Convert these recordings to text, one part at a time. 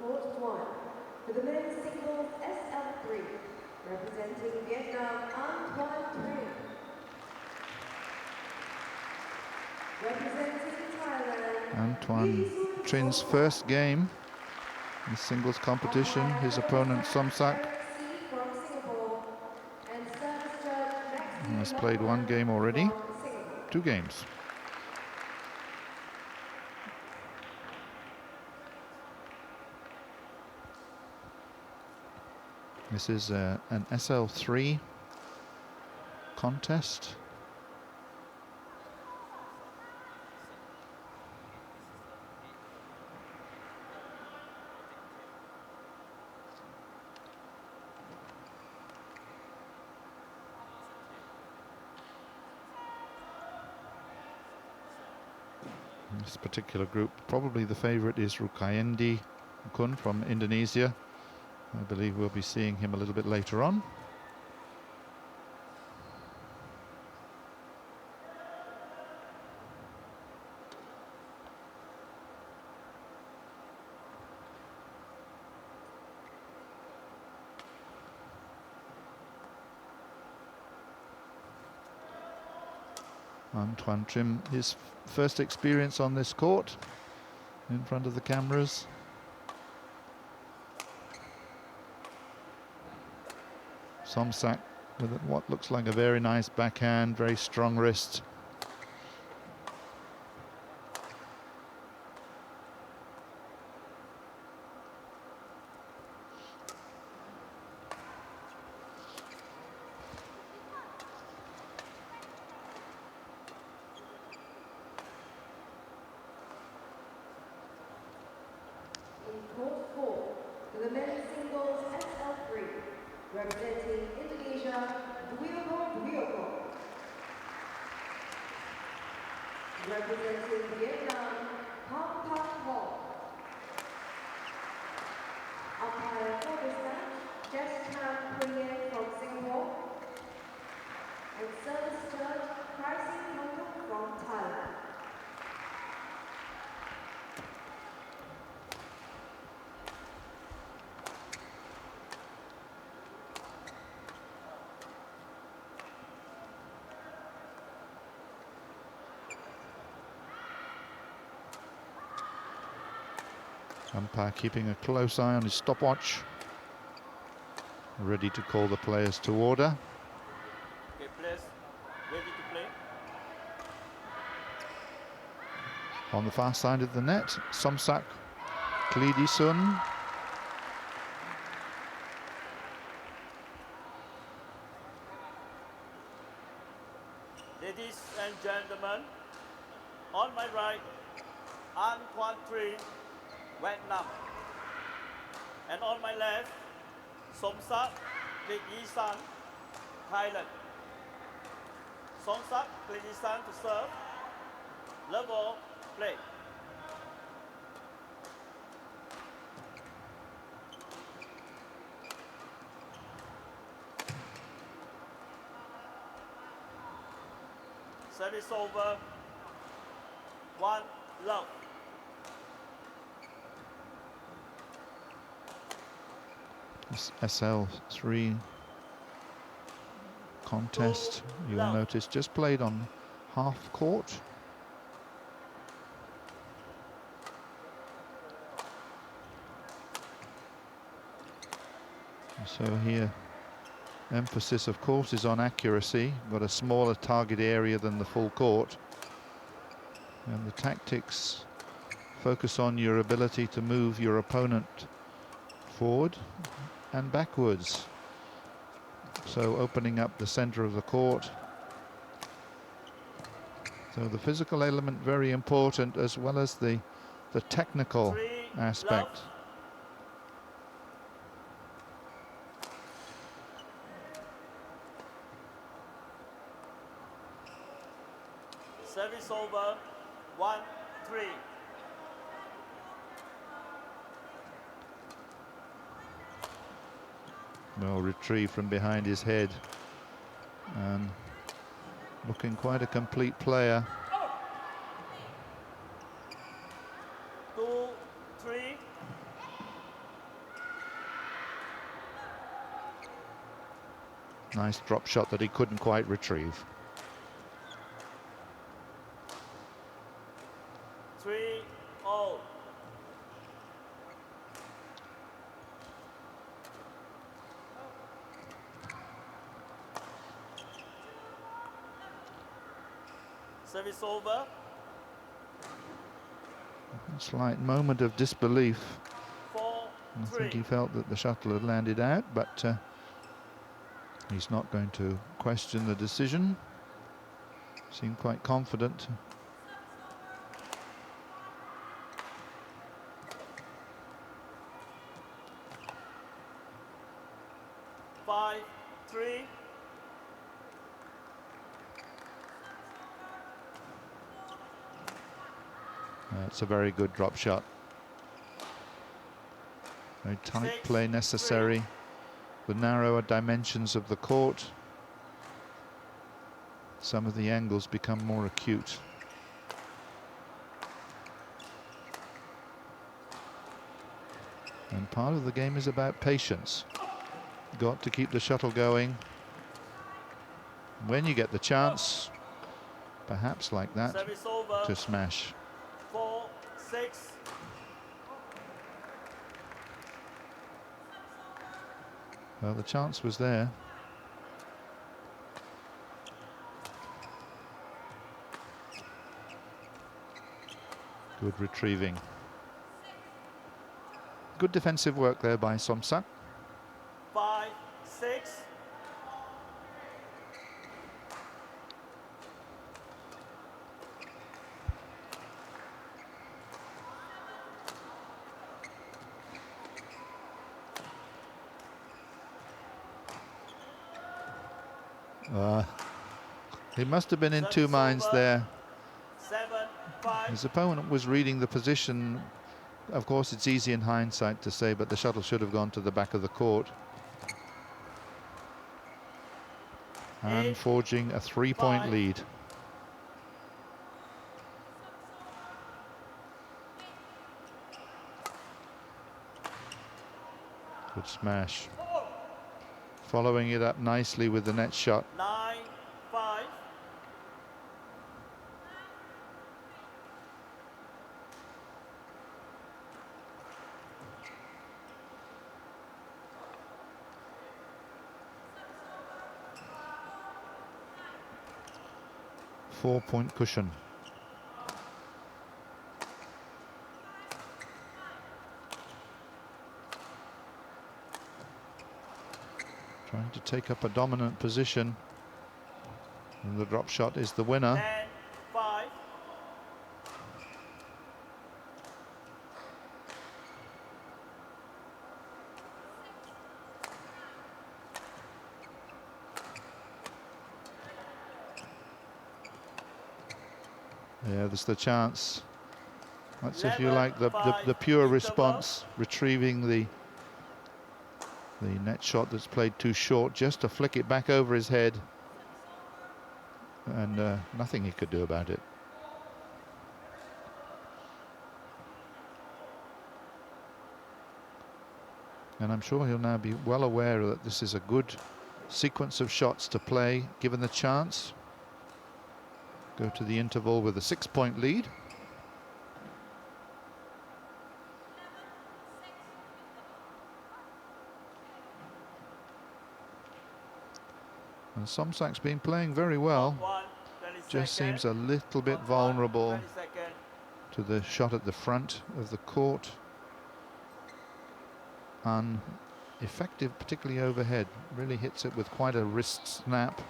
Court 1, for the men's singles SL3, representing Vietnam, Antoine. Representing Thailand, Antoine Trin's first game in singles competition. His opponent Somsak has played one game already, 2 games. This is an SL3 contest. This particular group, probably the favorite is Rukayendi Kun from Indonesia. I believe we'll be seeing him a little bit later on. Antoine Trim, his first experience on this court in front of the cameras. Somsak with what looks like a very nice backhand, very strong wrist. Court 4, for the men's singles SL3, representing Indonesia, Dwioko. Representing Vietnam, Pam Hall. Umpire for this match, Jessica Nguyen from Singapore, and service judge, Pricing Hong from Thailand. Umpire keeping a close eye on his stopwatch, ready to call the players to order. Okay, players ready to play. On the far side of the net, Somsak Klidisun. Ladies and gentlemen, on my right, Antoine Trin, Vietnam. And on my left, Somsak Klidisun, Thailand. Somsak Klidisun to serve. Level, play. Service over. 1 love. This SL3 contest, you will notice, just played on half court. So here, emphasis of course is on accuracy. Got a smaller target area than the full court. And the tactics focus on your ability to move your opponent forward and backwards. So opening up the center of the court. So the physical element very important, as well as the technical aspect. Service over. 1-3. Well, retrieve from behind his head, and looking quite a complete player. 2-3. Nice drop shot that he couldn't quite retrieve. 3-0. Service over. A slight moment of disbelief. 4-3. I think he felt that the shuttle had landed out, but he's not going to question the decision. Seemed quite confident. Five, 3. It's a very good drop shot. Very tight 6-3. play necessary. The narrower dimensions of the court. Some of the angles become more acute. And part of the game is about patience. Got to keep the shuttle going. When you get the chance, perhaps like that, Service over. to smash. 4-6. Well, the chance was there. Good retrieving. Good defensive work there by Somsak. 5-6. He must have been in two Service minds over. there. 7-5. His opponent was reading the position. Of course, it's easy in hindsight to say, but the shuttle should have gone to the back of the court. And 8, forging a 3-point 5. lead. Good smash. Following it up nicely with the net shot. 9-5. Four-point cushion. Trying to take up a dominant position. And the drop shot is the winner. 10-5. Yeah, there's the chance. That's, if you 11, like, the 5, pure interval. response, retrieving the net shot that's played too short, just to flick it back over his head. And nothing he could do about it. And I'm sure he'll now be well aware that this is a good sequence of shots to play, given the chance. Go to the interval with a 6-point lead. And Somsak's been playing very well. 1, 20 Just seconds. seems a little bit 1, vulnerable 20 seconds. to the shot at the front of the court. Effective, particularly overhead. Really hits it with quite a wrist snap.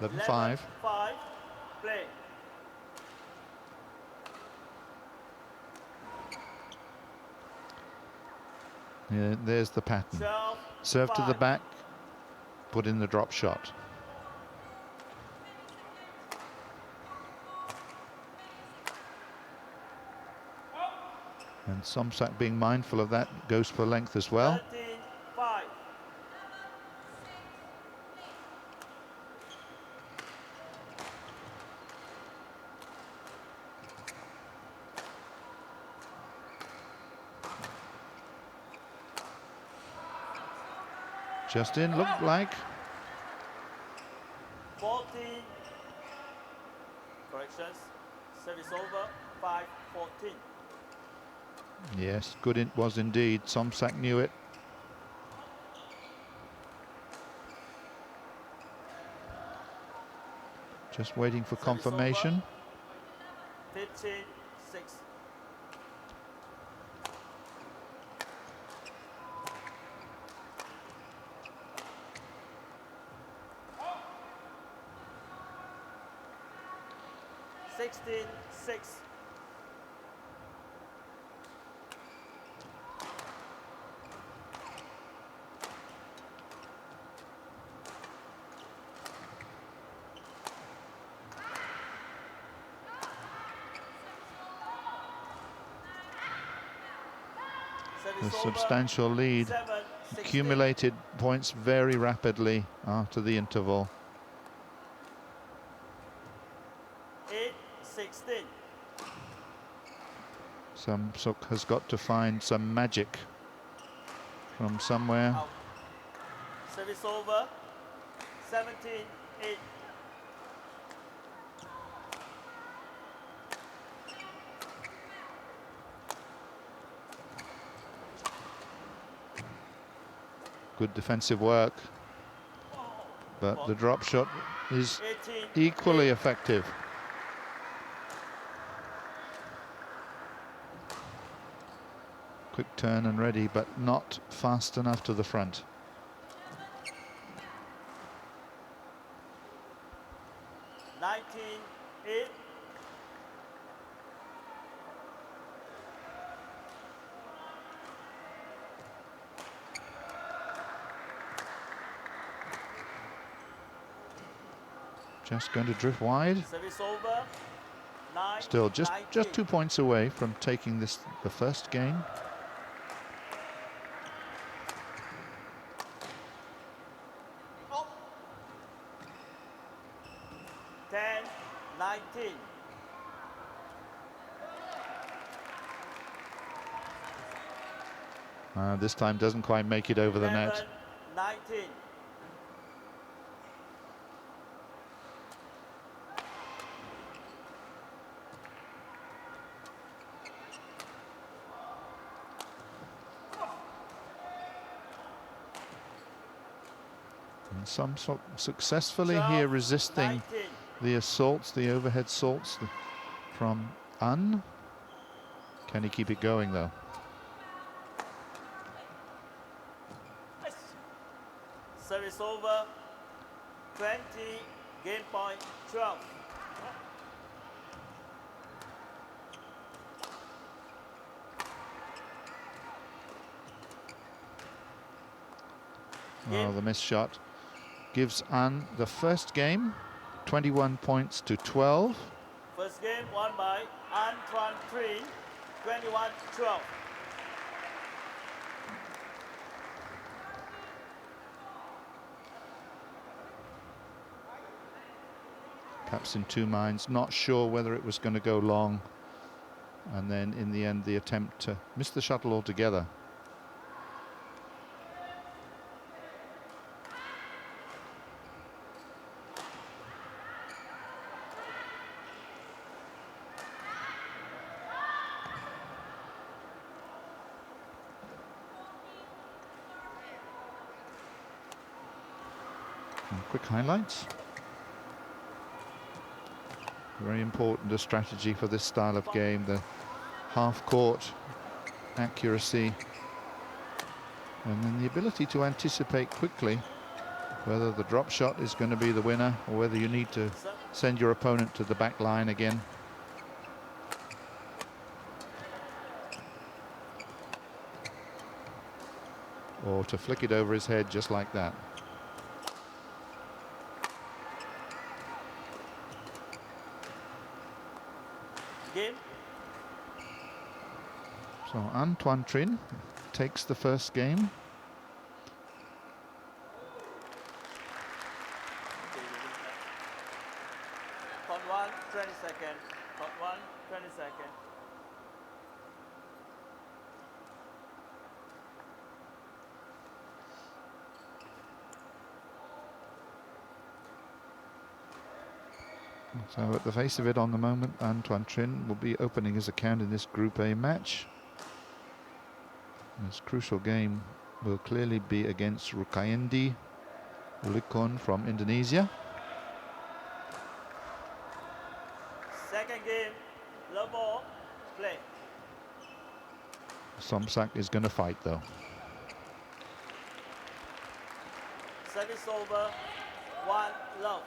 Eleven 5. 5. Play. Yeah, there's the pattern. 12, Serve to the 5. back, put in the drop shot. And Somsak, being mindful of that, goes for length as well. 13-5. Just in, looked like. 14. Corrections. Service over. 5-14. Yes, good it was indeed. Somsak knew it. Just waiting for Service confirmation. over. 15-6. The substantial lead accumulated points very rapidly after the interval. 8-16. Samsuk has got to find some magic from somewhere. Out. Service over. 17-8. Good defensive work, but the drop shot is equally effective. Quick turn and ready, but not fast enough to the front. Just going to drift wide. Service over. 9, Still just 2 points away from taking this the first game. Oh. 10-19. This time doesn't quite make it over the net. 19. And some successfully here resisting the assaults, the overhead assaults from An. Can he keep it going though? Service over. 20. Game point 12. Oh, the missed shot gives An the first game, 21 points to 12. First game won by An 3, 21-12. Perhaps in two minds, not sure whether it was going to go long. And then in the end, the attempt to miss the shuttle altogether. Quick highlights. Very important a strategy for this style of game, the half-court accuracy, and then the ability to anticipate quickly whether the drop shot is going to be the winner or whether you need to send your opponent to the back line again. Or to flick it over his head just like that. Game. So Antoine Trin takes the first game. Count 1, 20 seconds. Count 1, 20 seconds. So at the face of it on the moment, Antoine Trin will be opening his account in this Group A match. This crucial game will clearly be against Rukayendi Ulikon from Indonesia. Second game, love ball, play. Somsak is going to fight though. Service over, 1 love.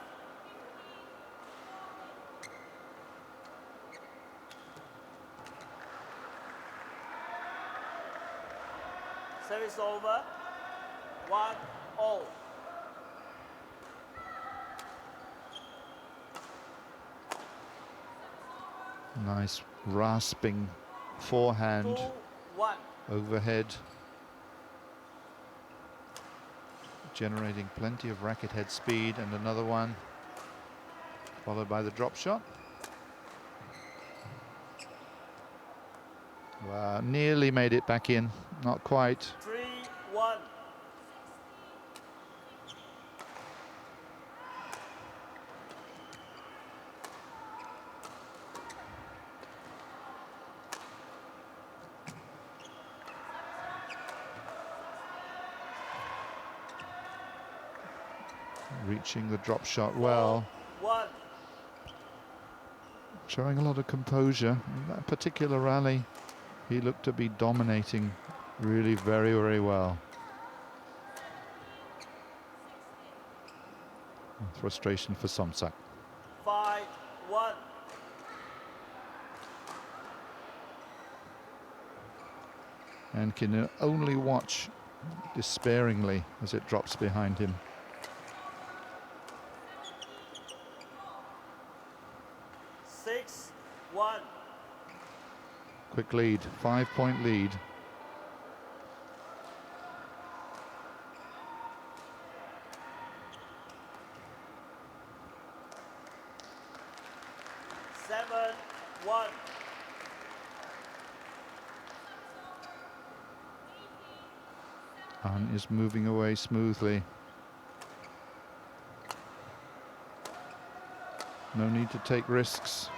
Service over, 1-0. Nice rasping forehand 2-1. overhead, generating plenty of racket head speed, and another one followed by the drop shot. Nearly made it back in, not quite. 3-1. Reaching the drop shot well. 1. Showing a lot of composure. In that particular rally, he looked to be dominating really very, very well. Frustration for Somsak. 5-1. And can only watch despairingly as it drops behind him. 6-1. Quick lead, 5-point lead. And is moving away smoothly. No need to take risks.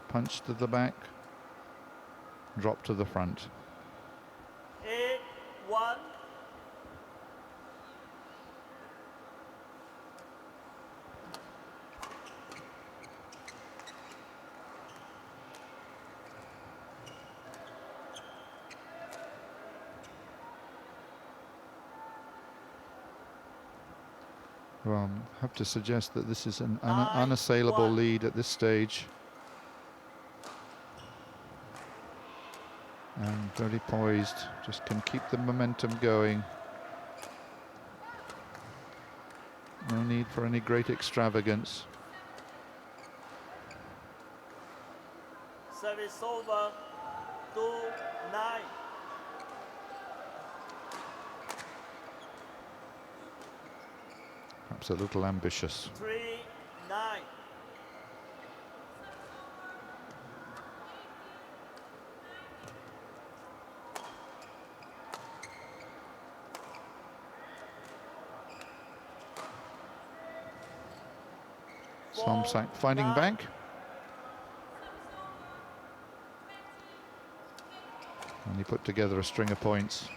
Punch to the back, drop to the front. 8-1. Well, I have to suggest that this is an unassailable lead at this stage. And very poised, just can keep the momentum going. No need for any great extravagance. Service over, 2-9. Perhaps a little ambitious. 3-9. Somsak fighting back. And he put together a string of points.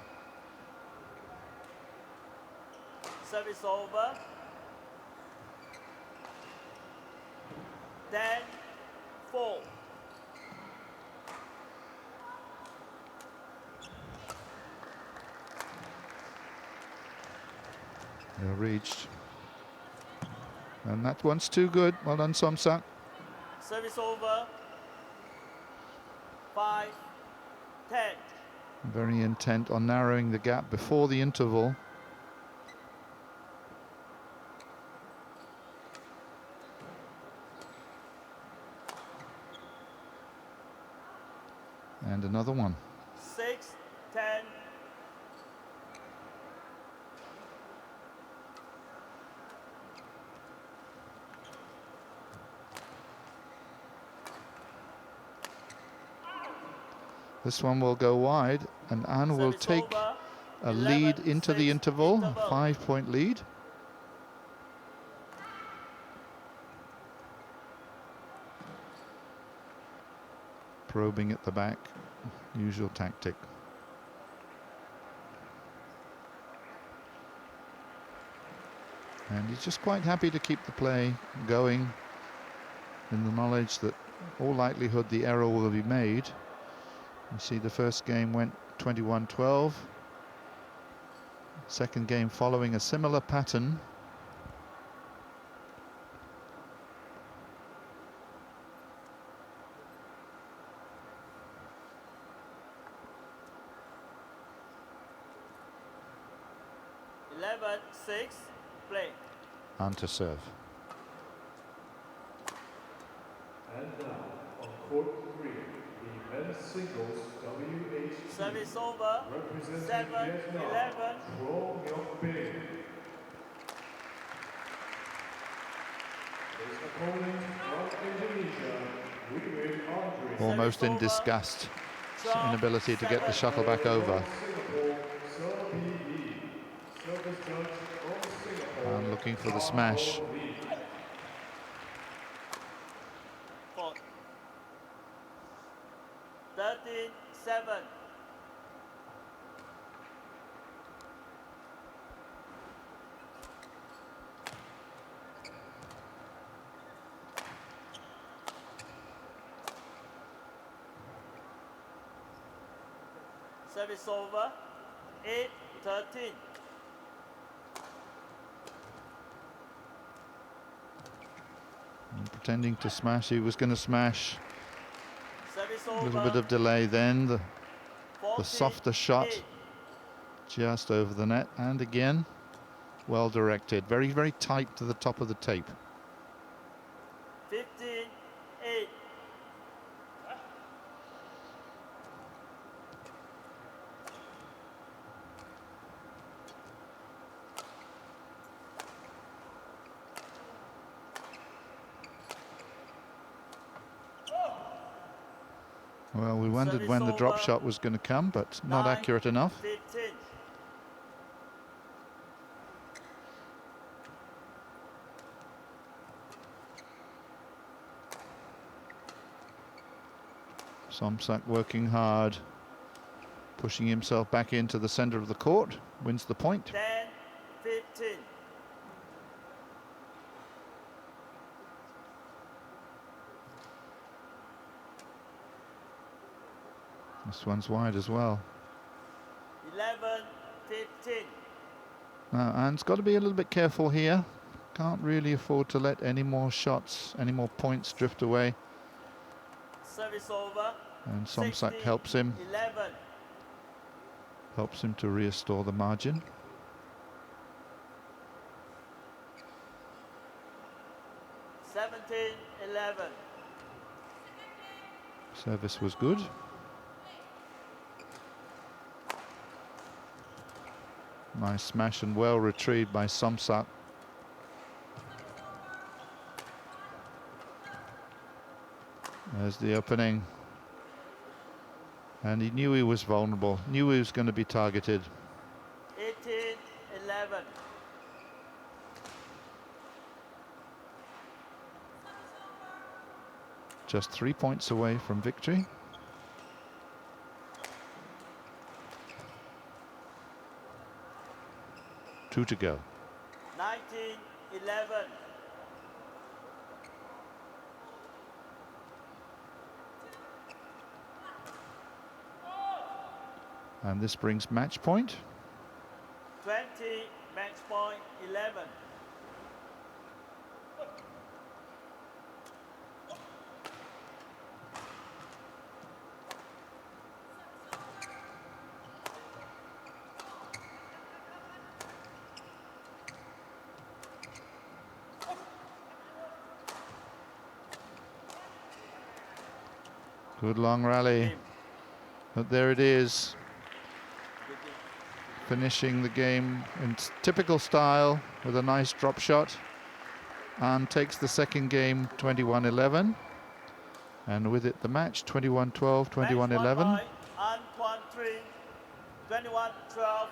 Service over. 10-4. They're reached. And that one's too good. Well done, Somsak. Service over. 5-10. Very intent on narrowing the gap before the interval. And another one. 6-10. This one will go wide, and Anne will take a lead into the interval, a 5-point lead. Probing at the back, usual tactic. And he's just quite happy to keep the play going in the knowledge that all likelihood the error will be made. You see the first game went 21-12. Second game following a similar pattern. Six, play. On to serve. And now, on court 3, the men's singles WH Service over. representing 7-11. Vietnam, Pro Myung Bin. His opponent from Indonesia, Wiwin Andre. Almost in disgust, his inability to get the shuttle back over. And looking for the smash. Four. 13-7. Service over. 8-13. Pretending to smash, he was going to smash. Service A over. little bit of delay then, the 14, softer shot 8. just over the net, and again well directed, very, very tight to the top of the tape. 15-8. Well, we wondered Service when the drop over. shot was going to come, but not 9, accurate enough. 15. Somsak working hard, pushing himself back into the center of the court, wins the point. 10-15. This one's wide as well. 11-15. Now, Anne's got to be a little bit careful here. Can't really afford to let any more shots, any more points drift away. Service over. And Somsak 16, helps him 11. to restore the margin. Seventeen, 11. Service was good. Nice smash and well retrieved by Somsak. There's the opening. And he knew he was vulnerable, knew he was going to be targeted. 18-11. Just 3 points away from victory. Two to go. 19-11. And this brings match point. 20, match point 11. Good long rally. But there it is. Finishing the game in typical style with a nice drop shot. And takes the second game 21-11. And with it the match 21-12, 21-11. 21-12,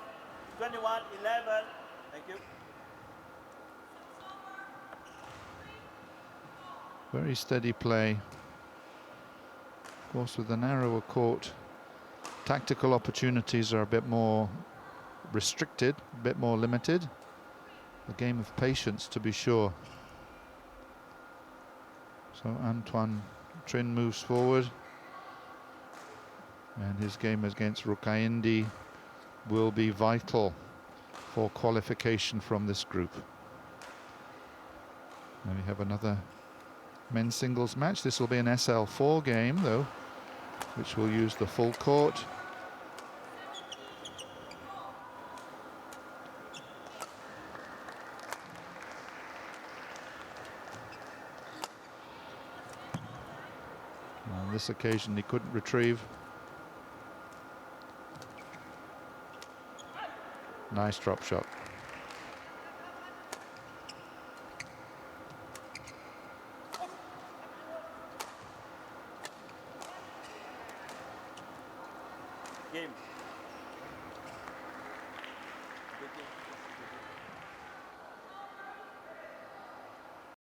21-11. Thank you. Very steady play. course, with the narrower court, tactical opportunities are a bit more restricted, a bit more limited. A game of patience, to be sure. So Antoine Trin moves forward, and his game against Rukaindi will be vital for qualification from this group. And we have another men's singles match. This will be an SL4 game, though, which will use the full court. On this occasion, he couldn't retrieve. Nice drop shot. Game.